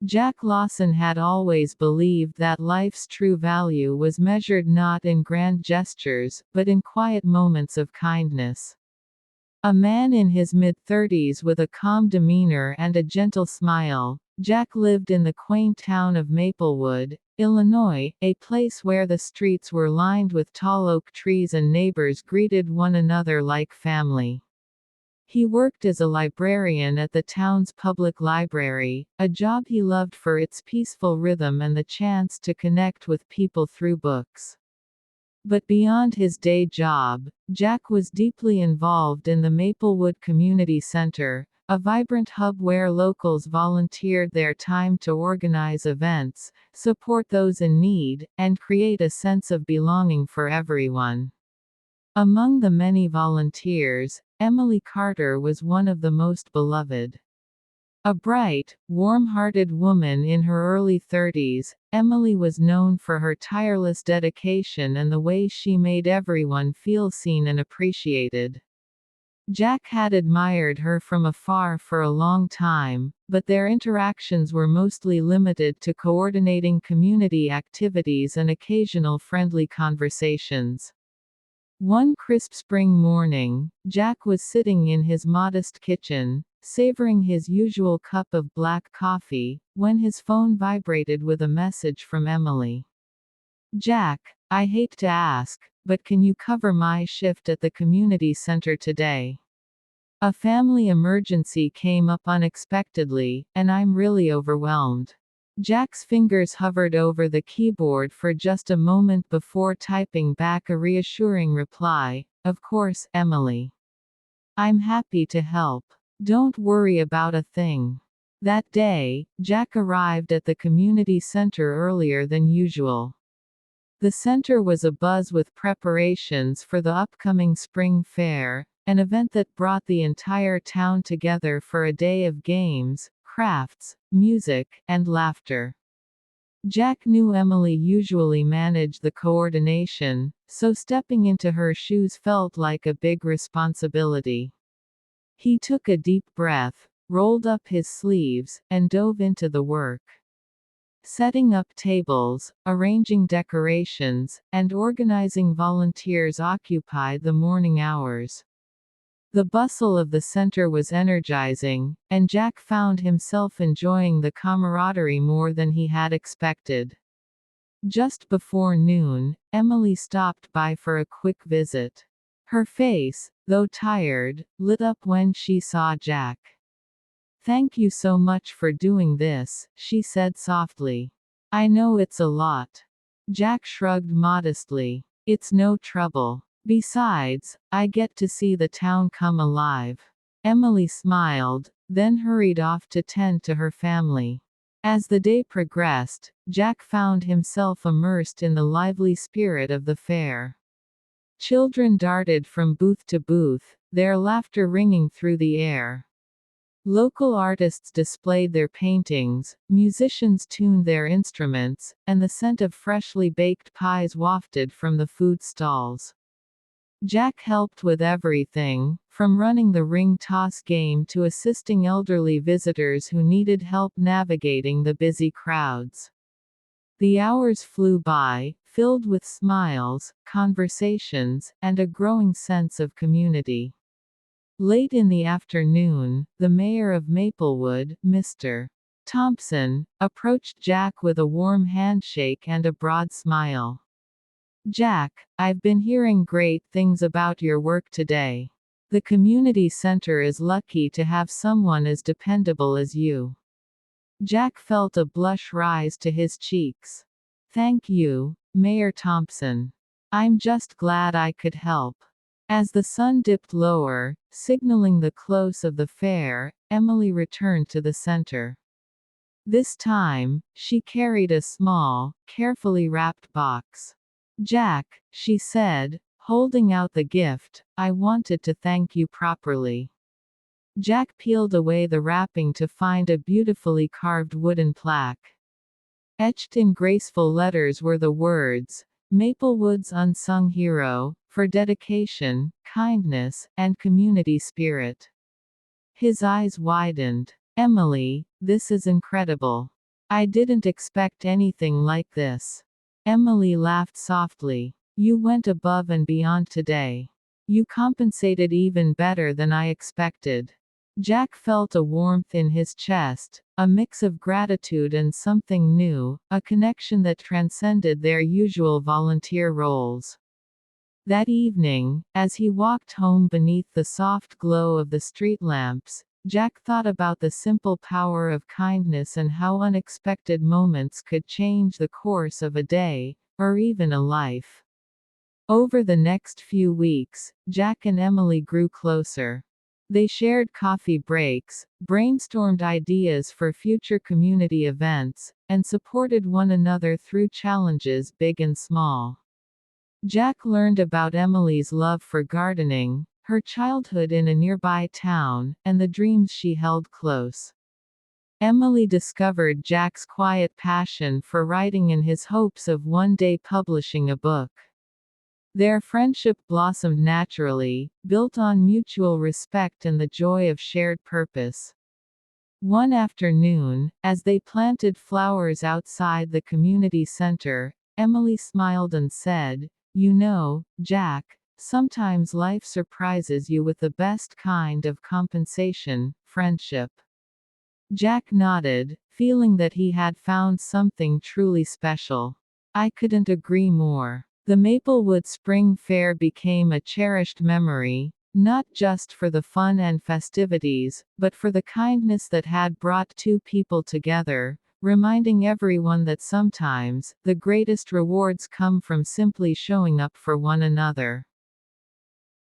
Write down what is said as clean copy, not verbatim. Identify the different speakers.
Speaker 1: Jack Lawson had always believed that life's true value was measured not in grand gestures, but in quiet moments of kindness. A man in his mid-30s with a calm demeanor and a gentle smile, Jack lived in the quaint town of Maplewood, Illinois, a place where the streets were lined with tall oak trees and neighbors greeted one another like family. He worked as a librarian at the town's public library, a job he loved for its peaceful rhythm and the chance to connect with people through books. But beyond his day job, Jack was deeply involved in the Maplewood Community Center, a vibrant hub where locals volunteered their time to organize events, support those in need, and create a sense of belonging for everyone. Among the many volunteers, Emily Carter was one of the most beloved. A bright, warm-hearted woman in her early 30s, Emily was known for her tireless dedication and the way she made everyone feel seen and appreciated. Jack had admired her from afar for a long time, but their interactions were mostly limited to coordinating community activities and occasional friendly conversations. One crisp spring morning, Jack was sitting in his modest kitchen, savoring his usual cup of black coffee, when his phone vibrated with a message from Emily. "Jack, I hate to ask, but can you cover my shift at the community center today? A family emergency came up unexpectedly, and I'm really overwhelmed." Jack's fingers hovered over the keyboard for just a moment before typing back a reassuring reply, "Of course, Emily. I'm happy to help. Don't worry about a thing." That day, Jack arrived at the community center earlier than usual. The center was abuzz with preparations for the upcoming spring fair, an event that brought the entire town together for a day of games, crafts, music, and laughter. Jack knew Emily usually managed the coordination, so stepping into her shoes felt like a big responsibility. He took a deep breath, rolled up his sleeves, and dove into the work. Setting up tables, arranging decorations, and organizing volunteers occupied the morning hours. The bustle of the center was energizing, and Jack found himself enjoying the camaraderie more than he had expected. Just before noon, Emily stopped by for a quick visit. Her face, though tired, lit up when she saw Jack. "Thank you so much for doing this," she said softly. "I know it's a lot." Jack shrugged modestly. "It's no trouble. Besides, I get to see the town come alive." Emily smiled, then hurried off to tend to her family. As the day progressed, Jack found himself immersed in the lively spirit of the fair. Children darted from booth to booth, their laughter ringing through the air. Local artists displayed their paintings, musicians tuned their instruments, and the scent of freshly baked pies wafted from the food stalls. Jack helped with everything, from running the ring toss game to assisting elderly visitors who needed help navigating the busy crowds. The hours flew by, filled with smiles, conversations, and a growing sense of community. Late in the afternoon, the mayor of Maplewood, Mr. Thompson, approached Jack with a warm handshake and a broad smile. "Jack, I've been hearing great things about your work today. The community center is lucky to have someone as dependable as you." Jack felt a blush rise to his cheeks. "Thank you, Mayor Thompson. I'm just glad I could help." As the sun dipped lower, signaling the close of the fair, Emily returned to the center. This time, she carried a small, carefully wrapped box. "Jack," she said, holding out the gift, "I wanted to thank you properly." Jack peeled away the wrapping to find a beautifully carved wooden plaque. Etched in graceful letters were the words, "Maplewood's Unsung Hero, for dedication, kindness, and community spirit." His eyes widened. "Emily, this is incredible. I didn't expect anything like this. Emily laughed softly. You went above and beyond today. You compensated even better than I expected. Jack felt a warmth in his chest, a mix of gratitude and something new, a connection that transcended their usual volunteer roles. That evening, as he walked home beneath the soft glow of the street lamps, Jack thought about the simple power of kindness and how unexpected moments could change the course of a day, or even a life. Over the next few weeks, Jack and Emily grew closer. They shared coffee breaks, brainstormed ideas for future community events, and supported one another through challenges big and small. Jack learned about Emily's love for gardening, her childhood in a nearby town, and the dreams she held close. Emily discovered Jack's quiet passion for writing and his hopes of one day publishing a book. Their friendship blossomed naturally, built on mutual respect and the joy of shared purpose. One afternoon, as they planted flowers outside the community center, Emily smiled and said, "You know, Jack, sometimes life surprises you with the best kind of compensation, friendship." Jack nodded, feeling that he had found something truly special. "I couldn't agree more." The Maplewood Spring Fair became a cherished memory, not just for the fun and festivities, but for the kindness that had brought two people together, reminding everyone that sometimes, the greatest rewards come from simply showing up for one another.